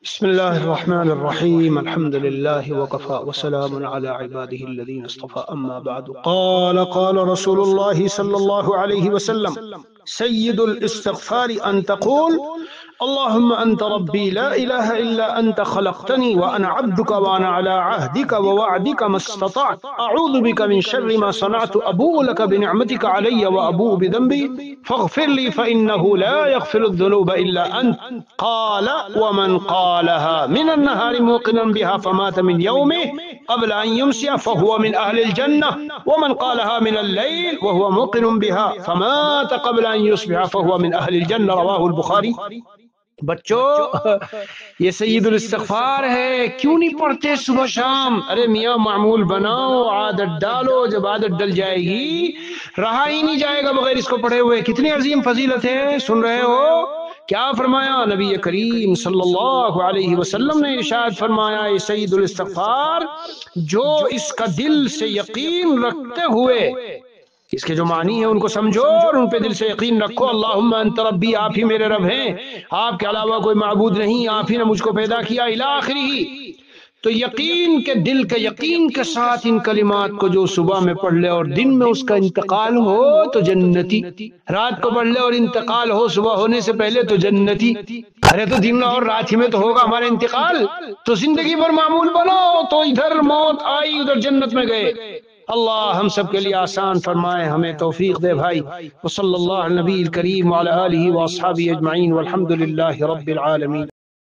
بسم الله الرحمن الرحيم الحمد لله وكفى وسلام على عباده الذين اصطفى أما بعد قال رسول الله صلى الله عليه وسلم سيد الاستغفار أن تقول اللهم أنت ربي لا إله إلا أنت خلقتني وأنا عبدك وأنا على عهدك ووعدك ما استطعت أعوذ بك من شر ما صنعت أبوء لك بنعمتك علي وأبوء بذنبي فاغفر لي فإنه لا يغفر الذنوب إلا أنت قال ومن قالها من النهار موقنا بها فمات من يومه قبل أن يمسي فهو من أهل الجنة ومن قالها من الليل وهو موقن بها فمات قبل أن يصبح فهو من أهل الجنة رواه البخاري۔ بچوں یہ سید الاستغفار ہے، کیوں نہیں پڑھتے صبح شام؟ ارے میاں معمول بناؤ، عادت ڈالو، جب عادت ڈل جائے گی رہا ہی نہیں جائے گا بغیر اس کو پڑھے ہوئے۔ کتنی عظیم فضیلت ہے، سن رہے ہو کیا فرمایا نبی کریم صلی اللہ علیہ وسلم نے؟ ارشاد فرمایا اے سید الاستغفار، جو اس کا دل سے یقین رکھتے ہوئے، اس کے جو معنی ہے ان کو سمجھو اور ان پہ دل سے یقین رکھو، اللہم انت ربی، آپ ہی میرے رب ہیں، آپ کے علاوہ کوئی معبود نہیں، آپ ہی نے مجھ کو پیدا کیا، الی آخرہ۔ تو یقین کے دل کے یقین کے ساتھ ان کلمات کو جو صبح میں پڑھ لے اور دن میں اس کا انتقال ہو تو جنتی، رات کو پڑھ لے اور انتقال ہو صبح ہونے سے پہلے تو جنتی۔ ارے تو دن اور رات ہی میں تو ہوگا ہمارا انتقال، تو زندگی بھر معمول بنو تو ادھر موت آئی ادھر جنت میں گئے۔ اللہ ہم سب کے لیے آسان فرمائے، ہمیں توفیق دے بھائی۔ وصلی اللہ علی نبی الکریم وعلی آلہ واصحابہ اجمعین والحمد للہ رب العالمین۔